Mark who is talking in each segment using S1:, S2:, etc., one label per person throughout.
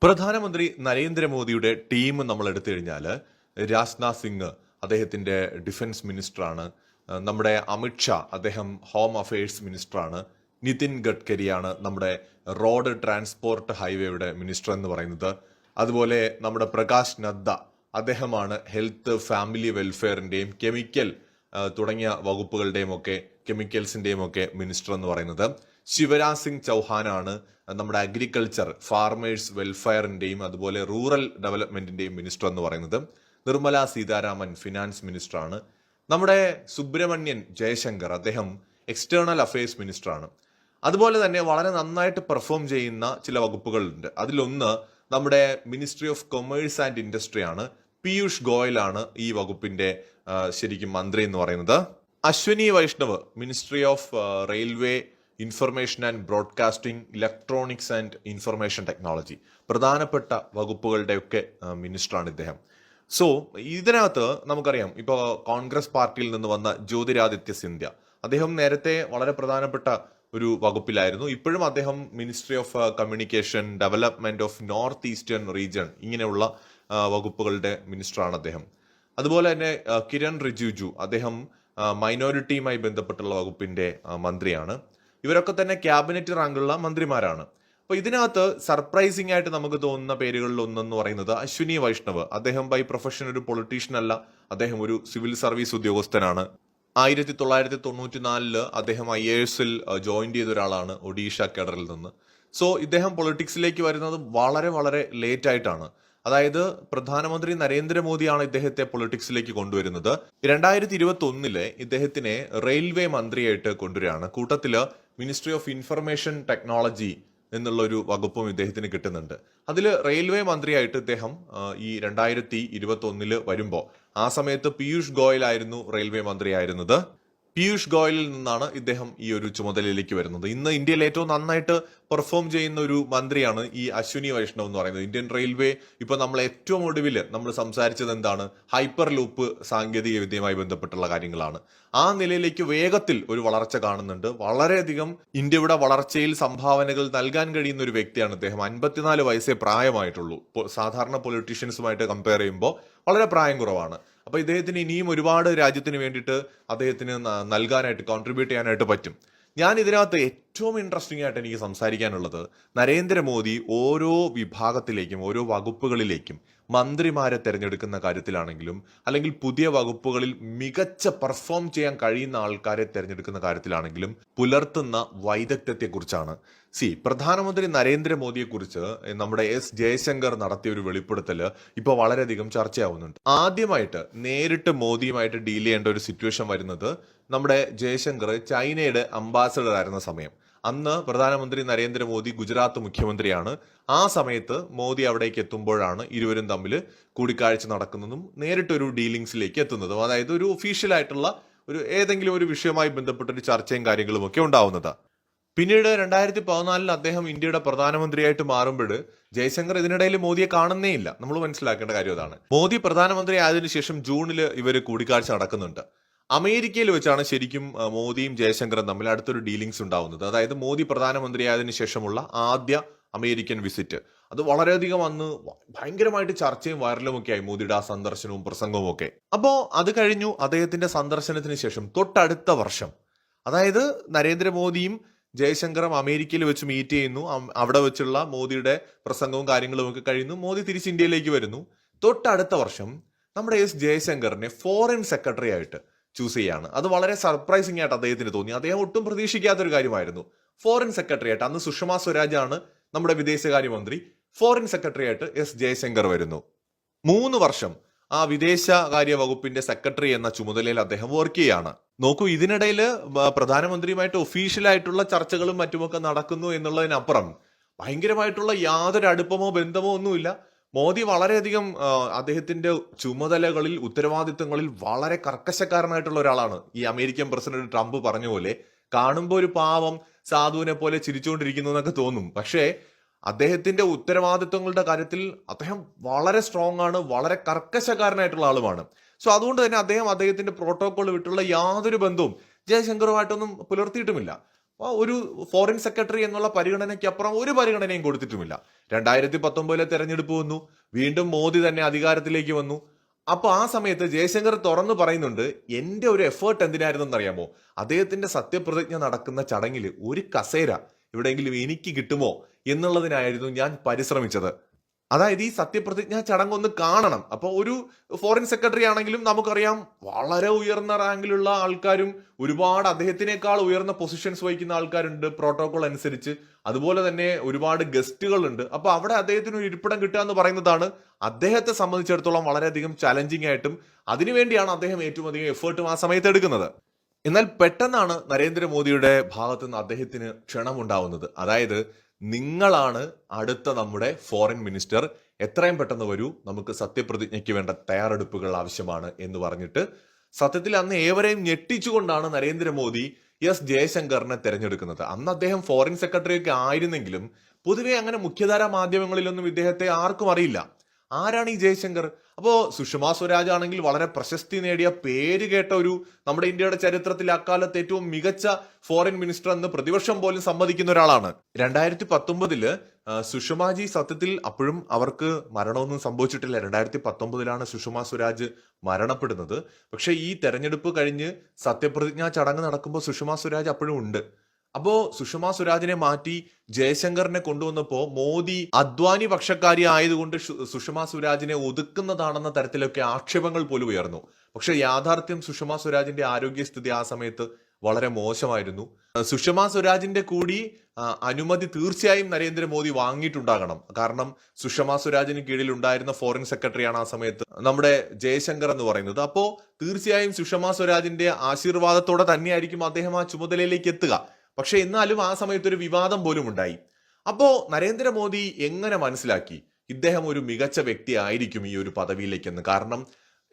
S1: പ്രധാനമന്ത്രി നരേന്ദ്രമോദിയുടെ ടീം നമ്മൾ എടുത്തു കഴിഞ്ഞാൽ രാജ്നാഥ് സിംഗ് അദ്ദേഹത്തിന്റെ ഡിഫൻസ് മിനിസ്റ്ററാണ്. നമ്മുടെ അമിത്ഷാ അദ്ദേഹം ഹോം അഫയേഴ്സ് മിനിസ്റ്ററാണ്. നിതിൻ ഗഡ്കരിയാണ് നമ്മുടെ റോഡ് ട്രാൻസ്പോർട്ട് ഹൈവേയുടെ മിനിസ്റ്റർ എന്ന് പറയുന്നത്. അതുപോലെ നമ്മുടെ പ്രകാശ് നദ്ദ അദ്ദേഹമാണ് ഹെൽത്ത് ഫാമിലി വെൽഫെയറിന്റെയും കെമിക്കൽ തുടങ്ങിയ വകുപ്പുകളുടെയും ഒക്കെ കെമിക്കൽസിന്റെയും ഒക്കെ മിനിസ്റ്റർ എന്ന് പറയുന്നത്. ശിവരാജ് സിംഗ് ചൗഹാനാണ് നമ്മുടെ അഗ്രികൾച്ചർ ഫാർമേഴ്സ് വെൽഫെയറിന്റെയും അതുപോലെ റൂറൽ ഡെവലപ്മെന്റിന്റെയും മിനിസ്റ്റർ എന്ന് പറയുന്നത്. നിർമ്മല സീതാരാമൻ ഫിനാൻസ് മിനിസ്റ്ററാണ്. നമ്മുടെ സുബ്രഹ്മണ്യൻ ജയശങ്കർ അദ്ദേഹം എക്സ്റ്റേണൽ അഫയേഴ്സ് മിനിസ്റ്ററാണ്. അതുപോലെ തന്നെ വളരെ നന്നായിട്ട് പെർഫോം ചെയ്യുന്ന ചില വകുപ്പുകളുണ്ട്. അതിലൊന്ന് നമ്മുടെ ministry of commerce and industry ആണ്. പീയൂഷ് ഗോയലാണ് ഈ വകുപ്പിന്റെ ശരിക്കും മന്ത്രി എന്ന് പറയുന്നത്. Ashwini Vaishnaw ministry of railway information and broadcasting electronics and information technology പ്രധാനപ്പെട്ട വകുപ്പുകളുടെയൊക്കെ മിനിസ്റ്ററാണ് ഇദ്ദേഹം. സോ ഇതിനകത്ത് നമുക്കറിയാം, ഇപ്പോൾ കോൺഗ്രസ് പാർട്ടിയിൽ നിന്ന് വന്ന ജ്യോതിരാദിത്യ സിന്ധ്യ അദ്ദേഹം നേരത്തെ വളരെ പ്രധാനപ്പെട്ട ഒരു വകുപ്പിലായിരുന്നു. ഇപ്പോഴും അദ്ദേഹം ministry of communication development of north eastern region ഇങ്ങനെയുള്ള വകുപ്പുകളുടെ മിനിസ്റ്ററാണ് അദ്ദേഹം. അതുപോലെ തന്നെ കിരൺ റിജിജു അദ്ദേഹം മൈനോറിറ്റിയുമായി ബന്ധപ്പെട്ടുള്ള വകുപ്പിന്റെ മന്ത്രിയാണ്. ഇവരൊക്കെ തന്നെ ക്യാബിനറ്റ് റാങ്കുള്ള മന്ത്രിമാരാണ്. അപ്പൊ ഇതിനകത്ത് സർപ്രൈസിംഗ് ആയിട്ട് നമുക്ക് തോന്നുന്ന പേരുകളിൽ ഒന്നെന്ന് പറയുന്നത് അശ്വിനി വൈഷ്ണവ്. അദ്ദേഹം ബൈ പ്രൊഫഷൻ ഒരു പൊളിറ്റീഷ്യൻ അല്ല, അദ്ദേഹം ഒരു സിവിൽ സർവീസ് ഉദ്യോഗസ്ഥനാണ്. 1994 അദ്ദേഹം IAS ജോയിൻ ചെയ്ത ഒരാളാണ് ഒഡീഷ കേഡറിൽ നിന്ന്. സോ ഇദ്ദേഹം പൊളിറ്റിക്സിലേക്ക് വരുന്നത് വളരെ വളരെ ലേറ്റ് ആയിട്ടാണ്. അതായത് പ്രധാനമന്ത്രി നരേന്ദ്രമോദിയാണ് ഇദ്ദേഹത്തെ പൊളിറ്റിക്സിലേക്ക് കൊണ്ടുവരുന്നത്. 2021 ഇദ്ദേഹത്തിനെ റെയിൽവേ മന്ത്രിയായിട്ട് കൊണ്ടുവരികയാണ്. കൂട്ടത്തില് മിനിസ്ട്രി ഓഫ് ഇൻഫർമേഷൻ ടെക്നോളജി എന്നുള്ള ഒരു വകുപ്പും ഇദ്ദേഹത്തിന് കിട്ടുന്നുണ്ട്. അതിൽ റെയിൽവേ മന്ത്രിയായിട്ട് ഇദ്ദേഹം ഈ 2021 വരുമ്പോൾ ആ സമയത്ത് പീയൂഷ് ഗോയൽ ആയിരുന്നു റെയിൽവേ മന്ത്രിയായിരുന്നത്. പീയൂഷ് ഗോയലിൽ നിന്നാണ് ഇദ്ദേഹം ഈ ഒരു ചുമതലയിലേക്ക് വരുന്നത്. ഇന്ന് ഇന്ത്യയിൽ ഏറ്റവും നന്നായിട്ട് പെർഫോം ചെയ്യുന്ന ഒരു മന്ത്രിയാണ് ഈ അശ്വിനി വൈഷ്ണവ് എന്ന് പറയുന്നത്. ഇന്ത്യൻ റെയിൽവേ ഇപ്പൊ നമ്മൾ ഏറ്റവും ഒടുവിൽ നമ്മൾ സംസാരിച്ചത് എന്താണ്? ഹൈപ്പർ ലൂപ്പ് സാങ്കേതിക വിദ്യയുമായി ബന്ധപ്പെട്ടുള്ള കാര്യങ്ങളാണ്. ആ നിലയിലേക്ക് വേഗത്തിൽ ഒരു വളർച്ച കാണുന്നുണ്ട്. വളരെയധികം ഇന്ത്യയുടെ വളർച്ചയിൽ സംഭാവനകൾ നൽകാൻ കഴിയുന്ന ഒരു വ്യക്തിയാണ് ഇദ്ദേഹം. 54 വയസ്സേ പ്രായമായിട്ടുള്ളൂ. സാധാരണ പൊളിറ്റീഷ്യൻസുമായിട്ട് കമ്പയർ ചെയ്യുമ്പോൾ വളരെ പ്രായം കുറവാണ്. അപ്പൊ ഇദ്ദേഹത്തിന് ഇനിയും ഒരുപാട് രാജ്യത്തിന് വേണ്ടിയിട്ട് അദ്ദേഹത്തിന് നൽകാനായിട്ട് കോൺട്രിബ്യൂട്ട് ചെയ്യാനായിട്ട് പറ്റും. ഞാൻ ഇതിനകത്ത് ഏറ്റവും ഇൻട്രസ്റ്റിംഗ് ആയിട്ട് എനിക്ക് സംസാരിക്കാനുള്ളത് നരേന്ദ്രമോദി ഓരോ വിഭാഗത്തിലേക്കും ഓരോ വകുപ്പുകളിലേക്കും മന്ത്രിമാരെ തെരഞ്ഞെടുക്കുന്ന കാര്യത്തിലാണെങ്കിലും അല്ലെങ്കിൽ പുതിയ വകുപ്പുകളിൽ മികച്ച പെർഫോം ചെയ്യാൻ കഴിയുന്ന ആൾക്കാരെ തെരഞ്ഞെടുക്കുന്ന കാര്യത്തിലാണെങ്കിലും പുലർത്തുന്ന വൈദഗ്ധ്യത്തെക്കുറിച്ചാണ്. പ്രധാനമന്ത്രി നരേന്ദ്രമോദിയെ കുറിച്ച് നമ്മുടെ ജയശങ്കർ നടത്തിയ ഒരു വെളിപ്പെടുത്തല് ഇപ്പൊ വളരെയധികം ചർച്ചയാവുന്നുണ്ട്. ആദ്യമായിട്ട് നേരിട്ട് മോദിയുമായിട്ട് ഡീൽ ചെയ്യേണ്ട ഒരു സിറ്റുവേഷൻ വരുന്നത് നമ്മുടെ ജയശങ്കർ ചൈനയുടെ അംബാസഡർ ആയിരുന്ന സമയം. അന്ന് പ്രധാനമന്ത്രി നരേന്ദ്രമോദി ഗുജറാത്ത് മുഖ്യമന്ത്രിയാണ്. ആ സമയത്ത് മോദി അവിടേക്ക് എത്തുമ്പോഴാണ് ഇരുവരും തമ്മിൽ കൂടിക്കാഴ്ച നടക്കുന്നതും നേരിട്ടൊരു ഡീലിങ്സിലേക്ക് എത്തുന്നതും. അതായത് ഒരു ഒഫീഷ്യൽ ആയിട്ടുള്ള ഒരു ഏതെങ്കിലും ഒരു വിഷയവുമായി ബന്ധപ്പെട്ടൊരു ചർച്ചയും കാര്യങ്ങളും ഒക്കെ ഉണ്ടാവുന്നത്. പിന്നീട് 2014 അദ്ദേഹം ഇന്ത്യയുടെ പ്രധാനമന്ത്രിയായിട്ട് മാറുമ്പോൾ ജയശങ്കർ ഇതിനിടയിൽ മോദിയെ കാണുന്നേ ഇല്ല. നമ്മൾ മനസ്സിലാക്കേണ്ട കാര്യം അതാണ്. മോദി പ്രധാനമന്ത്രി ആയതിനു ശേഷം ജൂണിൽ ഇവർ കൂടിക്കാഴ്ച നടക്കുന്നുണ്ട്. അമേരിക്കയിൽ വെച്ചാണ് ശരിക്കും മോദിയും ജയശങ്കറും തമ്മിൽ അടുത്തൊരു ഡീലിങ്സ് ഉണ്ടാവുന്നത്. അതായത് മോദി പ്രധാനമന്ത്രി ആയതിനു ശേഷമുള്ള ആദ്യ അമേരിക്കൻ വിസിറ്റ്. അത് വളരെയധികം അന്ന് ഭയങ്കരമായിട്ട് ചർച്ചയും വൈറലും ഒക്കെ ആയി, മോദിയുടെ ആ സന്ദർശനവും പ്രസംഗവും ഒക്കെ. അപ്പോ അത് കഴിഞ്ഞു. അദ്ദേഹത്തിന്റെ സന്ദർശനത്തിന് ശേഷം തൊട്ടടുത്ത വർഷം, അതായത് നരേന്ദ്രമോദിയും ജയശങ്കറും അമേരിക്കയിൽ വെച്ച് മീറ്റ് ചെയ്യുന്നു. അവിടെ വെച്ചുള്ള മോദിയുടെ പ്രസംഗവും കാര്യങ്ങളും ഒക്കെ കഴിയുന്നു. മോദി തിരിച്ച് ഇന്ത്യയിലേക്ക് വരുന്നു. തൊട്ടടുത്ത വർഷം നമ്മുടെ ജയശങ്കറിനെ ഫോറിൻ സെക്രട്ടറി ആയിട്ട് ചൂസ് ചെയ്യാണ്. അത് വളരെ സർപ്രൈസിംഗ് ആയിട്ട് അദ്ദേഹത്തിന് തോന്നി. അദ്ദേഹം ഒട്ടും പ്രതീക്ഷിക്കാത്തൊരു കാര്യമായിരുന്നു. ഫോറിൻ സെക്രട്ടറി ആയിട്ട്, അന്ന് സുഷമ സ്വരാജ് ആണ് നമ്മുടെ വിദേശകാര്യമന്ത്രി, ഫോറിൻ സെക്രട്ടറി ആയിട്ട് ജയശങ്കർ വരുന്നു. 3 വർഷം ആ വിദേശകാര്യ വകുപ്പിന്റെ സെക്രട്ടറി എന്ന ചുമതലയിൽ അദ്ദേഹം വർക്ക് ചെയ്യാണ്. നോക്കൂ, ഇതിനിടയിൽ പ്രധാനമന്ത്രിയുമായിട്ട് ഒഫീഷ്യലായിട്ടുള്ള ചർച്ചകളും മറ്റുമൊക്കെ നടക്കുന്നു എന്നുള്ളതിനപ്പുറം ഭയങ്കരമായിട്ടുള്ള യാതൊരു അടുപ്പമോ ബന്ധമോ ഒന്നുമില്ല. മോദി വളരെയധികം അദ്ദേഹത്തിന്റെ ചുമതലകളിൽ ഉത്തരവാദിത്തങ്ങളിൽ വളരെ കർക്കശക്കാരനായിട്ടുള്ള ഒരാളാണ്. ഈ അമേരിക്കൻ പ്രസിഡന്റ് ട്രംപ് പറഞ്ഞ പോലെ കാണുമ്പോൾ ഒരു പാവം സാധുവിനെ പോലെ ചിരിച്ചുകൊണ്ടിരിക്കുന്നു എന്നൊക്കെ തോന്നും. പക്ഷേ അദ്ദേഹത്തിന്റെ ഉത്തരവാദിത്വങ്ങളുടെ കാര്യത്തിൽ അദ്ദേഹം വളരെ സ്ട്രോങ് ആണ്, വളരെ കർക്കശക്കാരനായിട്ടുള്ള ആളുമാണ്. സോ അതുകൊണ്ട് തന്നെ അദ്ദേഹത്തിന്റെ പ്രോട്ടോകോൾ വിട്ടുള്ള യാതൊരു ബന്ധവും ജയശങ്കറുമായിട്ടൊന്നും പുലർത്തിയിട്ടുമില്ല. ഒരു ഫോറിൻ സെക്രട്ടറി എന്നുള്ള പരിഗണനയ്ക്കപ്പുറം ഒരു പരിഗണനയും കൊടുത്തിട്ടുമില്ല. 2019 തെരഞ്ഞെടുപ്പ് വന്നു, വീണ്ടും മോദി തന്നെ അധികാരത്തിലേക്ക് വന്നു. അപ്പൊ ആ സമയത്ത് ജയശങ്കർ തുറന്നു പറയുന്നുണ്ട്, എന്റെ ഒരു എഫേർട്ട് എന്തിനായിരുന്നു അറിയാമോ, അദ്ദേഹത്തിന്റെ സത്യപ്രതിജ്ഞ നടക്കുന്ന ചടങ്ങിൽ ഒരു കസേര എവിടെയെങ്കിലും എനിക്ക് കിട്ടുമോ എന്നുള്ളതിനായിരുന്നു ഞാൻ പരിശ്രമിച്ചത്. അതായത് ഈ സത്യപ്രതിജ്ഞ ചടങ്ങൊന്ന് കാണണം. അപ്പോൾ ഒരു ഫോറിൻ സെക്രട്ടറി ആണെങ്കിലും നമുക്കറിയാം വളരെ ഉയർന്ന റാങ്കിലുള്ള ആൾക്കാരും ഒരുപാട് അദ്ദേഹത്തിനേക്കാൾ ഉയർന്ന പൊസിഷൻസ് വഹിക്കുന്ന ആൾക്കാരുണ്ട് പ്രോട്ടോകോൾ അനുസരിച്ച്. അതുപോലെ തന്നെ ഒരുപാട് ഗസ്റ്റുകളുണ്ട്. അപ്പൊ അവിടെ അദ്ദേഹത്തിന് ഒരു ഇരിപ്പിടം കിട്ടുക എന്ന് പറയുന്നതാണ് അദ്ദേഹത്തെ സംബന്ധിച്ചിടത്തോളം വളരെയധികം ചലഞ്ചിങ് ആയിട്ടും അതിനുവേണ്ടിയാണ് അദ്ദേഹം ഏറ്റവും അധികം എഫേർട്ടും ആ സമയത്ത് എടുക്കുന്നത്. എന്നാൽ പെട്ടെന്നാണ് നരേന്ദ്രമോദിയുടെ ഭാഗത്തു നിന്ന് അദ്ദേഹത്തിന് ക്ഷണമുണ്ടാവുന്നത്. അതായത്, നിങ്ങളാണ് അടുത്ത നമ്മുടെ ഫോറിൻ മിനിസ്റ്റർ, എത്രയും പെട്ടെന്ന് വരൂ, നമുക്ക് സത്യപ്രതിജ്ഞയ്ക്ക് വേണ്ട തയ്യാറെടുപ്പുകൾ ആവശ്യമാണ് എന്ന് പറഞ്ഞിട്ട് സത്യത്തിൽ അന്ന് ഏവരെയും ഞെട്ടിച്ചുകൊണ്ടാണ് നരേന്ദ്രമോദി എസ് ജയശങ്കറിനെ തെരഞ്ഞെടുക്കുന്നത്. അന്ന് അദ്ദേഹം ഫോറിൻ സെക്രട്ടറി ഒക്കെ ആയിരുന്നെങ്കിലും പൊതുവെ അങ്ങനെ മുഖ്യധാരാ മാധ്യമങ്ങളിലൊന്നും ഇദ്ദേഹത്തെ ആർക്കും അറിയില്ല. ആരാണ് ഈ ജയശങ്കർ? അപ്പോ സുഷമ സ്വരാജ് ആണെങ്കിൽ വളരെ പ്രശസ്തി നേടിയ പേര് കേട്ട ഒരു നമ്മുടെ ഇന്ത്യയുടെ ചരിത്രത്തിൽ അക്കാലത്ത് ഏറ്റവും മികച്ച ഫോറിൻ മിനിസ്റ്റർ എന്ന് പ്രതിപക്ഷം പോലും സമ്മതിക്കുന്ന ഒരാളാണ്. 2019 സുഷമാജി സത്യത്തിൽ അപ്പോഴും അവർക്ക് മരണമൊന്നും സംഭവിച്ചിട്ടില്ല. 2019 സുഷമ സ്വരാജ് മരണപ്പെടുന്നത്. പക്ഷെ ഈ തെരഞ്ഞെടുപ്പ് കഴിഞ്ഞ് സത്യപ്രതിജ്ഞാ ചടങ്ങ് നടക്കുമ്പോൾ സുഷമ സ്വരാജ് അപ്പോഴും ഉണ്ട്. അപ്പോ സുഷമ സ്വരാജിനെ മാറ്റി ജയശങ്കറിനെ കൊണ്ടുവന്നപ്പോ മോദി അദ്വാനി പക്ഷക്കാരി ആയതുകൊണ്ട് സുഷമ സ്വരാജിനെ ഒതുക്കുന്നതാണെന്ന തരത്തിലൊക്കെ ആക്ഷേപങ്ങൾ പോലും ഉയർന്നു. പക്ഷെ യാഥാർത്ഥ്യം സുഷമ സ്വരാജിന്റെ ആരോഗ്യസ്ഥിതി ആ സമയത്ത് വളരെ മോശമായിരുന്നു. സുഷമ സ്വരാജിന്റെ കൂടി അനുമതി തീർച്ചയായും നരേന്ദ്രമോദി വാങ്ങിയിട്ടുണ്ടാകണം. കാരണം സുഷമ സ്വരാജിന് കീഴിൽ ഉണ്ടായിരുന്ന ഫോറിൻ സെക്രട്ടറിയാണ് ആ സമയത്ത് നമ്മുടെ ജയശങ്കർ എന്ന് പറയുന്നത്. അപ്പോ തീർച്ചയായും സുഷമ സ്വരാജിന്റെ ആശീർവാദത്തോടെ തന്നെയായിരിക്കും അദ്ദേഹം ആ ചുമതലയിലേക്ക് എത്തുക. പക്ഷെ എന്നാലും ആ സമയത്ത് ഒരു വിവാദം പോലും ഉണ്ടായി. അപ്പോ നരേന്ദ്രമോദി എങ്ങനെ മനസ്സിലാക്കി ഇദ്ദേഹം ഒരു മികച്ച വ്യക്തി ആയിരിക്കും ഈ ഒരു പദവിയിലേക്കെന്ന്? കാരണം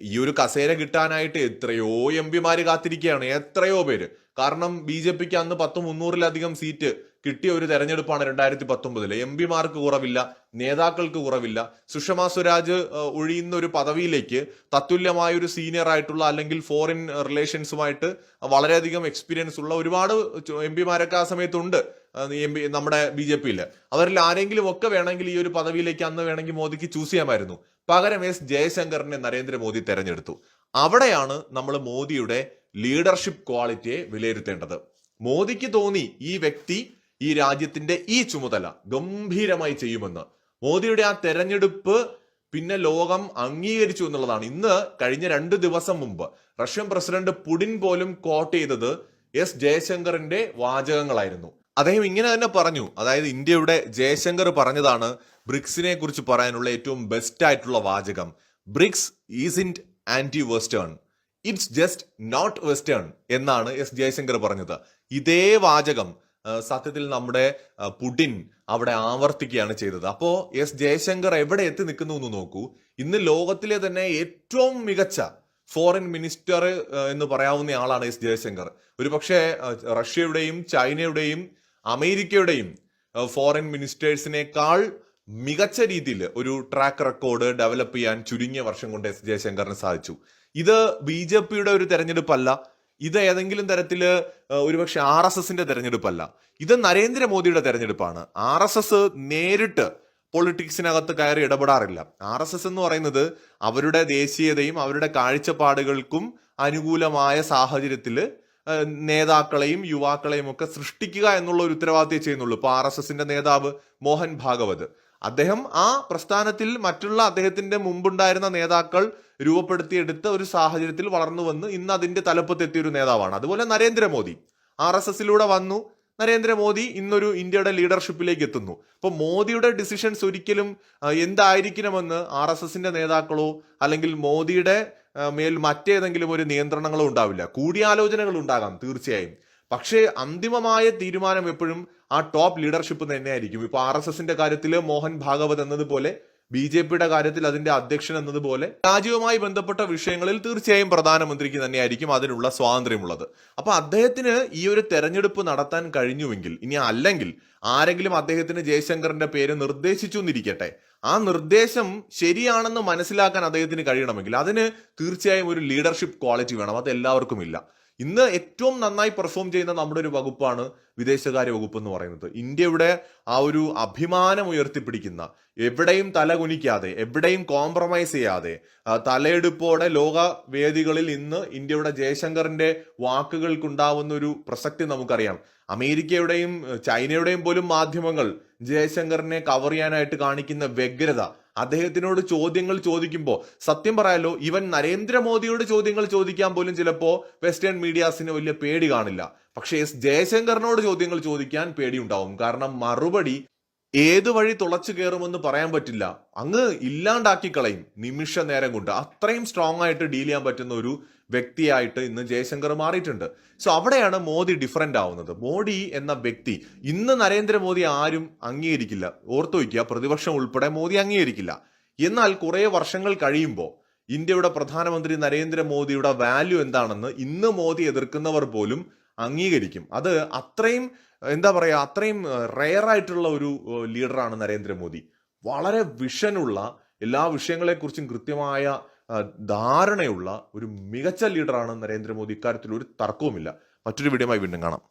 S1: ഈ ഒരു കസേര കിട്ടാനായിട്ട് എത്രയോ എംപിമാര് കാത്തിരിക്കുകയാണ്, എത്രയോ പേര്. കാരണം BJPക്ക് അന്ന് 300-ലധികം സീറ്റ് കിട്ടിയ ഒരു തെരഞ്ഞെടുപ്പാണ് 2019. എംപിമാർക്ക് കുറവില്ല, നേതാക്കൾക്ക് കുറവില്ല. സുഷമ സ്വരാജ് ഒഴിയുന്ന ഒരു പദവിയിലേക്ക് തത്തുല്യമായ ഒരു സീനിയർ ആയിട്ടുള്ള അല്ലെങ്കിൽ ഫോറിൻ റിലേഷൻസുമായിട്ട് വളരെയധികം എക്സ്പീരിയൻസ് ഉള്ള ഒരുപാട് എംപിമാരൊക്കെ ആ സമയത്തുണ്ട് നമ്മുടെ BJPയിൽ. അവരിൽ ആരെങ്കിലും ഒക്കെ വേണമെങ്കിൽ ഈ ഒരു പദവിയിലേക്ക് അന്ന് വേണമെങ്കിൽ മോദിക്ക് ചൂസ് ചെയ്യാമായിരുന്നു. പകരം എസ് ജയശങ്കറിനെ നരേന്ദ്രമോദി തെരഞ്ഞെടുത്തു. അവിടെയാണ് നമ്മൾ മോദിയുടെ ലീഡർഷിപ്പ് ക്വാളിറ്റിയെ വിലയിരുത്തേണ്ടത്. മോദിക്ക് തോന്നി ഈ വ്യക്തി ഈ രാജ്യത്തിന്റെ ഈ ചുമതല ഗംഭീരമായി ചെയ്യുമെന്ന്. മോദിയുടെ ആ തെരഞ്ഞെടുപ്പ് പിന്നെ ലോകം അംഗീകരിച്ചു എന്നുള്ളതാണ്. ഇന്ന് കഴിഞ്ഞ 2 ദിവസം മുമ്പ് റഷ്യൻ പ്രസിഡന്റ് പുടിൻ പോലും കോട്ട് ചെയ്തത് എസ് ജയശങ്കറിന്റെ വാചകങ്ങളായിരുന്നു. അദ്ദേഹം ഇങ്ങനെ തന്നെ പറഞ്ഞു, അതായത് ഇന്ത്യയുടെ ജയശങ്കർ പറഞ്ഞതാണ് ബ്രിക്സിനെ കുറിച്ച് പറയാനുള്ള ഏറ്റവും ബെസ്റ്റ് ആയിട്ടുള്ള വാചകം. BRICS isn't anti western, it's just not western എന്നാണ് എസ് ജയശങ്കർ പറഞ്ഞത്. ഇതേ വാചകം സത്യത്തിൽ നമ്മുടെ പുടിൻ അവിടെ ആവർത്തിക്കുകയാണ് ചെയ്തത്. അപ്പോ എസ് ജയശങ്കർ എവിടെ എത്തി നിൽക്കുന്നു എന്ന് നോക്കൂ. ഇന്ന് ലോകത്തിലെ തന്നെ ഏറ്റവും മികച്ച ഫോറിൻ മിനിസ്റ്റർ എന്ന് പറയാവുന്ന ആളാണ് എസ് ജയശങ്കർ. ഒരു പക്ഷേ റഷ്യയുടെയും ചൈനയുടെയും അമേരിക്കയുടെയും ഫോറിൻ മിനിസ്റ്റേഴ്സിനേക്കാൾ മികച്ച രീതിയിൽ ഒരു ട്രാക്ക് റെക്കോർഡ് ഡെവലപ്പ് ചെയ്യാൻ ചുരുങ്ങിയ വർഷം കൊണ്ട് എസ് ജയശങ്കറിന് സാധിച്ചു. ഇത് BJPയുടെ ഒരു തെരഞ്ഞെടുപ്പല്ല, ഇത് ഏതെങ്കിലും തരത്തില് ഒരുപക്ഷെ RSSന്റെ തെരഞ്ഞെടുപ്പല്ല, ഇത് നരേന്ദ്രമോദിയുടെ തെരഞ്ഞെടുപ്പാണ്. RSS നേരിട്ട് പൊളിറ്റിക്സിനകത്ത് കയറി ഇടപെടാറില്ല. RSS എന്ന് പറയുന്നത് അവരുടെ ദേശീയതയും അവരുടെ കാഴ്ചപ്പാടുകൾക്കും അനുകൂലമായ സാഹചര്യത്തില് നേതാക്കളെയും യുവാക്കളെയും ഒക്കെ സൃഷ്ടിക്കുക എന്നുള്ള ഒരു ഉത്തരവാദിത്തം ചെയ്യുന്നുള്ളൂ. ഇപ്പൊ RSSന്റെ നേതാവ് മോഹൻ ഭാഗവത്, അദ്ദേഹം ആ പ്രസ്ഥാനത്തിൽ മറ്റുള്ള അദ്ദേഹത്തിന്റെ മുമ്പുണ്ടായിരുന്ന നേതാക്കൾ രൂപപ്പെടുത്തിയെടുത്ത ഒരു സാഹചര്യത്തിൽ വളർന്നു വന്ന് ഇന്ന് അതിന്റെ തലപ്പത്തെത്തിയ ഒരു നേതാവാണ്. അതുപോലെ നരേന്ദ്രമോദി RSSലൂടെ വന്നു, നരേന്ദ്രമോദി ഇന്നൊരു ഇന്ത്യയുടെ ലീഡർഷിപ്പിലേക്ക് എത്തുന്നു. അപ്പൊ മോദിയുടെ ഡിസിഷൻസ് ഒരിക്കലും എന്തായിരിക്കണമെന്ന് RSSന്റെ നേതാക്കളോ അല്ലെങ്കിൽ മോദിയുടെ മേൽ മറ്റേതെങ്കിലും ഒരു നിയന്ത്രണങ്ങളോ ഉണ്ടാവില്ല. കൂടിയാലോചനകൾ ഉണ്ടാകാം തീർച്ചയായും, പക്ഷേ അന്തിമമായ തീരുമാനം എപ്പോഴും ആ ടോപ്പ് ലീഡർഷിപ്പ് തന്നെയായിരിക്കും. ഇപ്പൊ RSSന്റെ കാര്യത്തിൽ മോഹൻ ഭാഗവത് എന്നതുപോലെ BJPയുടെ കാര്യത്തിൽ അതിന്റെ അധ്യക്ഷൻ എന്നതുപോലെ രാജ്യവുമായി ബന്ധപ്പെട്ട വിഷയങ്ങളിൽ തീർച്ചയായും പ്രധാനമന്ത്രിക്ക് തന്നെയായിരിക്കും അതിനുള്ള സ്വാതന്ത്ര്യമുള്ളത്. അപ്പൊ അദ്ദേഹത്തിന് ഈ ഒരു തെരഞ്ഞെടുപ്പ് നടത്താൻ കഴിഞ്ഞുവെങ്കിൽ, ഇനി അല്ലെങ്കിൽ ആരെങ്കിലും അദ്ദേഹത്തിന് ജയശങ്കറിന്റെ പേര് നിർദ്ദേശിച്ചു എന്നിരിക്കട്ടെ, ആ നിർദ്ദേശം ശരിയാണെന്ന് മനസ്സിലാക്കാൻ അദ്ദേഹത്തിന് കഴിയണമെങ്കിൽ അതിന് തീർച്ചയായും ഒരു ലീഡർഷിപ്പ് ക്വാളിറ്റി വേണം. അത് എല്ലാവർക്കും ഇല്ല. ഇന്ന് ഏറ്റവും നന്നായി പെർഫോം ചെയ്യുന്ന നമ്മുടെ ഒരു വകുപ്പാണ് വിദേശകാര്യ വകുപ്പ് എന്ന് പറയുന്നത്. ഇന്ത്യയുടെ ആ ഒരു അഭിമാനം ഉയർത്തിപ്പിടിക്കുന്ന, എവിടെയും തലകുനിക്കാതെ, എവിടെയും കോംപ്രമൈസ് ചെയ്യാതെ, തലയെടുപ്പോടെ ലോക വേദികളിൽ ഇന്ന് ഇന്ത്യയുടെ ജയശങ്കറിന്റെ വാക്കുകൾക്കുണ്ടാവുന്ന ഒരു പ്രസക്തി നമുക്കറിയാം. അമേരിക്കയുടെയും ചൈനയുടെയും പോലും മാധ്യമങ്ങൾ ജയശങ്കറിനെ കവർ ചെയ്യാനായിട്ട് കാണിക്കുന്ന വ്യഗ്രത, അദ്ദേഹത്തിനോട് ചോദ്യങ്ങൾ ചോദിക്കുമ്പോൾ സത്യം പറയാലോ, ഇവൻ നരേന്ദ്രമോദിയോട് ചോദ്യങ്ങൾ ചോദിക്കാൻ പോലും ചിലപ്പോ വെസ്റ്റേൺ മീഡിയാസിന് വലിയ പേടി കാണില്ല. പക്ഷേ ജയശങ്കറിനോട് ചോദ്യങ്ങൾ ചോദിക്കാൻ പേടിയുണ്ടാവും. കാരണം മറുപടി ഏത് വഴി തുളച്ചു കയറുമെന്ന് പറയാൻ പറ്റില്ല, അങ്ങ് ഇല്ലാണ്ടാക്കി കളയും നിമിഷ നേരം കൊണ്ട്. അത്രയും സ്ട്രോങ് ആയിട്ട് ഡീൽ ചെയ്യാൻ പറ്റുന്ന ഒരു വ്യക്തിയായിട്ട് ഇന്ന് ജയശങ്കർ മാറിയിട്ടുണ്ട്. സോ അവിടെയാണ് മോദി ഡിഫറെന്റ് ആവുന്നത്. മോഡി എന്ന വ്യക്തി ഇന്ന് നരേന്ദ്രമോദി ആരും അംഗീകരിക്കില്ല, ഓർത്തു വയ്ക്കുക, പ്രതിപക്ഷം ഉൾപ്പെടെ മോദി അംഗീകരിക്കില്ല. എന്നാൽ കുറെ വർഷങ്ങൾ കഴിയുമ്പോൾ ഇന്ത്യയുടെ പ്രധാനമന്ത്രി നരേന്ദ്രമോദിയുടെ വാല്യൂ എന്താണെന്ന് ഇന്ന് മോദി എതിർക്കുന്നവർ പോലും അംഗീകരിക്കും. അത് അത്രയും എന്താ പറയാ, അത്രയും റെയർ ആയിട്ടുള്ള ഒരു ലീഡറാണ് നരേന്ദ്രമോദി. വളരെ വിഷനുള്ള, എല്ലാ വിഷയങ്ങളെക്കുറിച്ചും കൃത്യമായ ധാരണയുള്ള ഒരു മികച്ച ലീഡറാണ് നരേന്ദ്രമോദി. ഇക്കാര്യത്തിൽ ഒരു തർക്കവുമില്ല. മറ്റൊരു വീഡിയോയുമായി വീണ്ടും കാണാം.